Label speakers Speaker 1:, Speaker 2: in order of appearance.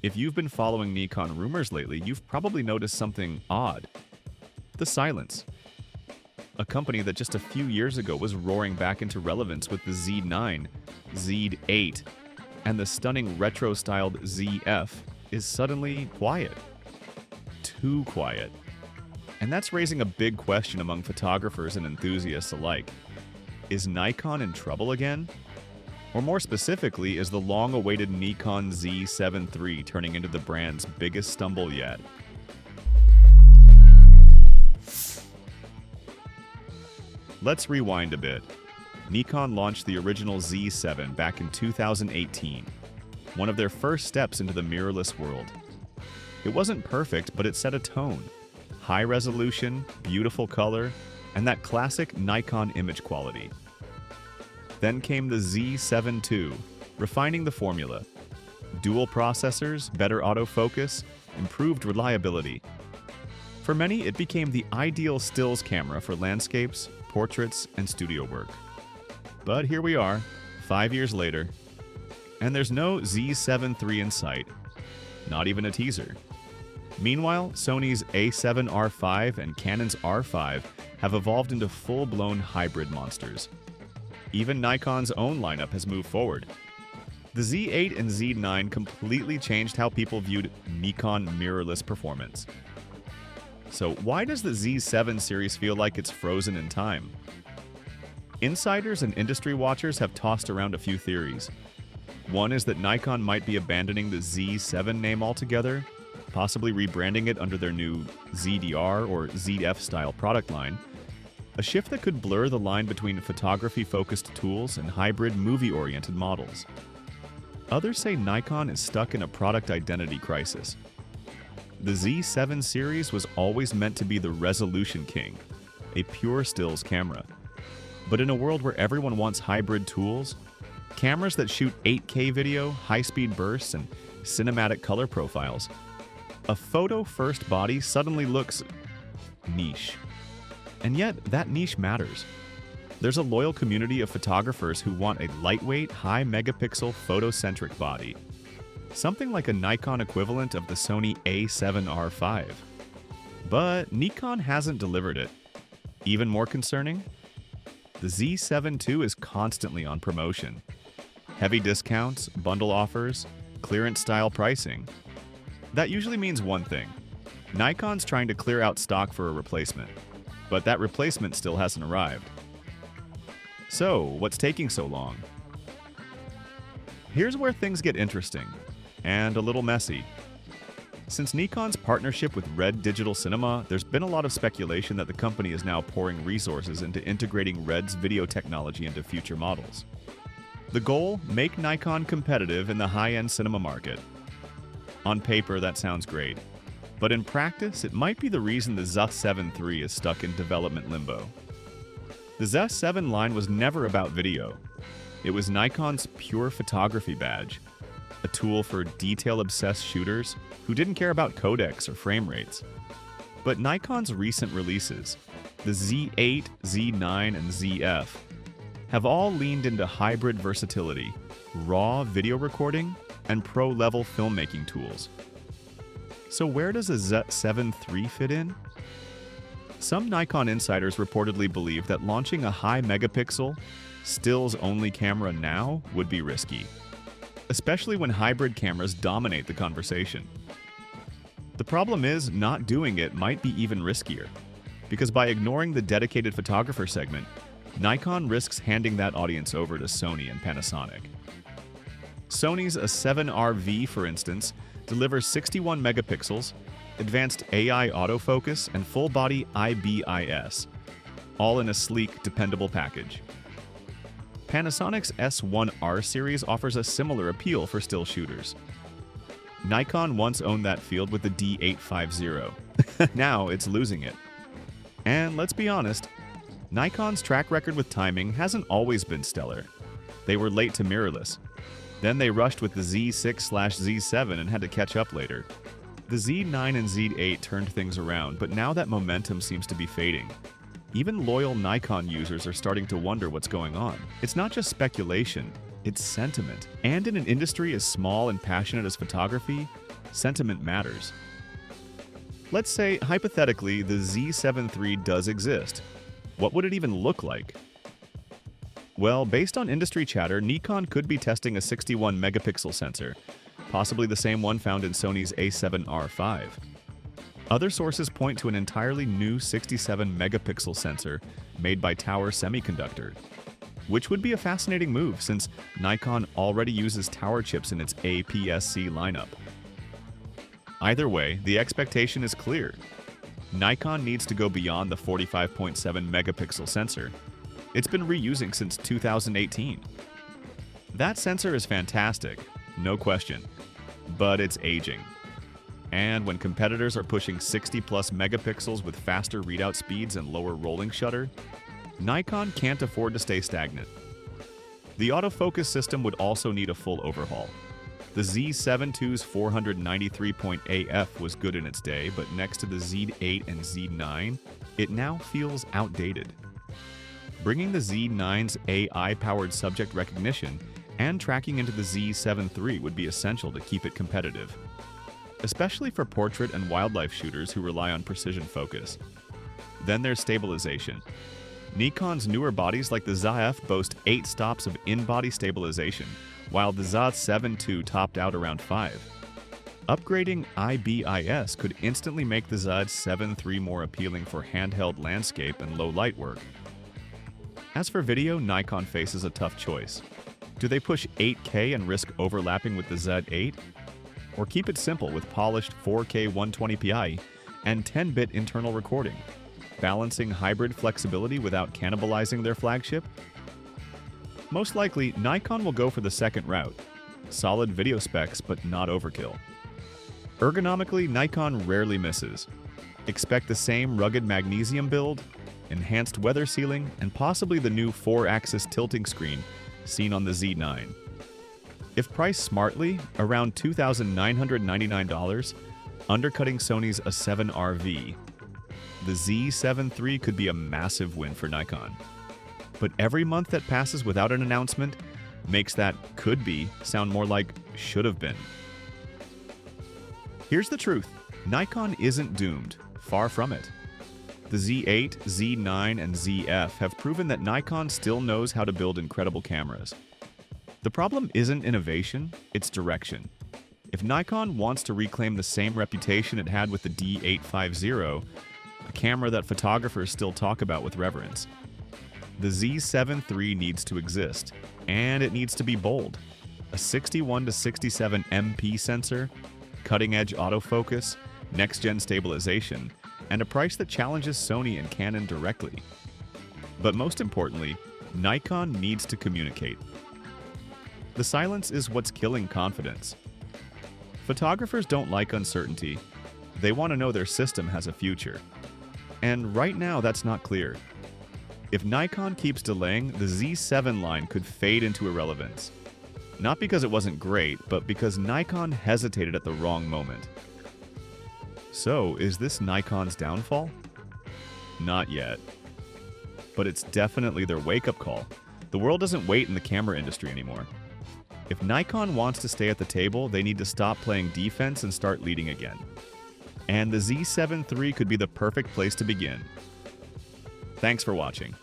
Speaker 1: If you've been following Nikon rumors lately, you've probably noticed something odd. The silence. A company that just a few years ago was roaring back into relevance with the Z9, Z8, and the stunning retro-styled ZF is suddenly quiet. Too quiet. And that's raising a big question among photographers and enthusiasts alike. Is Nikon in trouble again? Or more specifically, is the long-awaited Nikon Z7 III turning into the brand's biggest stumble yet? Let's rewind a bit. Nikon launched the original Z7 back in 2018, one of their first steps into the mirrorless world. It wasn't perfect, but it set a tone. High resolution, beautiful color, and that classic Nikon image quality. Then came the Z7 II, refining the formula. Dual processors, better autofocus, improved reliability. For many, it became the ideal stills camera for landscapes, portraits, and studio work. But here we are, 5 years later, and there's no Z7 III in sight, not even a teaser. Meanwhile, Sony's A7R5 and Canon's R5 have evolved into full-blown hybrid monsters. Even Nikon's own lineup has moved forward. The Z8 and Z9 completely changed how people viewed Nikon mirrorless performance. So why does the Z7 series feel like it's frozen in time? Insiders and industry watchers have tossed around a few theories. One is that Nikon might be abandoning the Z7 name altogether, possibly rebranding it under their new ZDR or ZF style product line, a shift that could blur the line between photography-focused tools and hybrid movie-oriented models. Others say Nikon is stuck in a product identity crisis. The Z7 series was always meant to be the resolution king, a pure stills camera. But in a world where everyone wants hybrid tools, cameras that shoot 8K video, high-speed bursts, and cinematic color profiles, a photo-first body suddenly looks niche. And yet, that niche matters. There's a loyal community of photographers who want a lightweight, high-megapixel, photocentric body. Something like a Nikon equivalent of the Sony A7R5. But Nikon hasn't delivered it. Even more concerning? The Z7 II is constantly on promotion. Heavy discounts, bundle offers, clearance-style pricing. That usually means one thing. Nikon's trying to clear out stock for a replacement. But that replacement still hasn't arrived. So, what's taking so long? Here's where things get interesting, and a little messy. Since Nikon's partnership with Red Digital Cinema, there's been a lot of speculation that the company is now pouring resources into integrating Red's video technology into future models. The goal? Make Nikon competitive in the high-end cinema market. On paper, that sounds great. But in practice, it might be the reason the Z7 III is stuck in development limbo. The Z7 line was never about video. It was Nikon's pure photography badge, a tool for detail-obsessed shooters who didn't care about codecs or frame rates. But Nikon's recent releases, the Z8, Z9, and ZF, have all leaned into hybrid versatility, raw video recording, and pro-level filmmaking tools. So where does a Z7 III fit in? Some Nikon insiders reportedly believe that launching a high-megapixel, stills-only camera now would be risky, especially when hybrid cameras dominate the conversation. The problem is, not doing it might be even riskier, because by ignoring the dedicated photographer segment, Nikon risks handing that audience over to Sony and Panasonic. Sony's A7RV, for instance, delivers 61 megapixels, advanced AI autofocus, and full-body IBIS, all in a sleek, dependable package. Panasonic's S1R series offers a similar appeal for still shooters. Nikon once owned that field with the D850. Now it's losing it. And let's be honest, Nikon's track record with timing hasn't always been stellar. They were late to mirrorless. Then they rushed with the Z6/Z7 and had to catch up later. The Z9 and Z8 turned things around, but now that momentum seems to be fading. Even loyal Nikon users are starting to wonder what's going on. It's not just speculation, it's sentiment. And in an industry as small and passionate as photography, Sentiment matters. Let's say, hypothetically, the Z7 III does exist. What would it even look like? Well, based on industry chatter, Nikon could be testing a 61 megapixel sensor, possibly the same one found in Sony's A7R5. Other sources point to an entirely new 67 megapixel sensor made by Tower Semiconductor, which would be a fascinating move since Nikon already uses Tower chips in its APS-C lineup. Either way, the expectation is clear. Nikon needs to go beyond the 45.7 megapixel sensor. It's been reusing since 2018. That sensor is fantastic, no question, but it's aging. And when competitors are pushing 60+ megapixels with faster readout speeds and lower rolling shutter, Nikon can't afford to stay stagnant. The autofocus system would also need a full overhaul. The Z7 II's 493 AF was good in its day, but next to the Z8 and Z9, it now feels outdated. Bringing the Z9's AI-powered subject recognition and tracking into the Z7 III would be essential to keep it competitive, especially for portrait and wildlife shooters who rely on precision focus. Then there's stabilization. Nikon's newer bodies like the Z7 boast 8 stops of in-body stabilization, while the Z7 II topped out around 5. Upgrading IBIS could instantly make the Z7 III more appealing for handheld landscape and low-light work. As for video, Nikon faces a tough choice. Do they push 8K and risk overlapping with the Z8? Or keep it simple with polished 4K 120p and 10-bit internal recording, balancing hybrid flexibility without cannibalizing their flagship? Most likely, Nikon will go for the second route. Solid video specs, but not overkill. Ergonomically, Nikon rarely misses. Expect the same rugged magnesium build, enhanced weather sealing, and possibly the new 4-axis tilting screen seen on the Z9. If priced smartly, around $2,999, undercutting Sony's A7RV, the Z7 III could be a massive win for Nikon. But every month that passes without an announcement makes that could be sound more like should have been. Here's the truth. Nikon isn't doomed. Far from it. The Z8, Z9, and ZF have proven that Nikon still knows how to build incredible cameras. The problem isn't innovation, it's direction. If Nikon wants to reclaim the same reputation it had with the D850, a camera that photographers still talk about with reverence, the Z7 III needs to exist, and it needs to be bold. A 61 to 67 MP sensor, cutting-edge autofocus, next-gen stabilization, and a price that challenges Sony and Canon directly. But most importantly, Nikon needs to communicate. The silence is what's killing confidence. Photographers don't like uncertainty. They want to know their system has a future. And right now, that's not clear. If Nikon keeps delaying, the Z7 line could fade into irrelevance. Not because it wasn't great, but because Nikon hesitated at the wrong moment. So, is this Nikon's downfall? Not yet. But it's definitely their wake-up call. The world doesn't wait in the camera industry anymore. If Nikon wants to stay at the table, they need to stop playing defense and start leading again. And the Z7 III could be the perfect place to begin. Thanks for watching.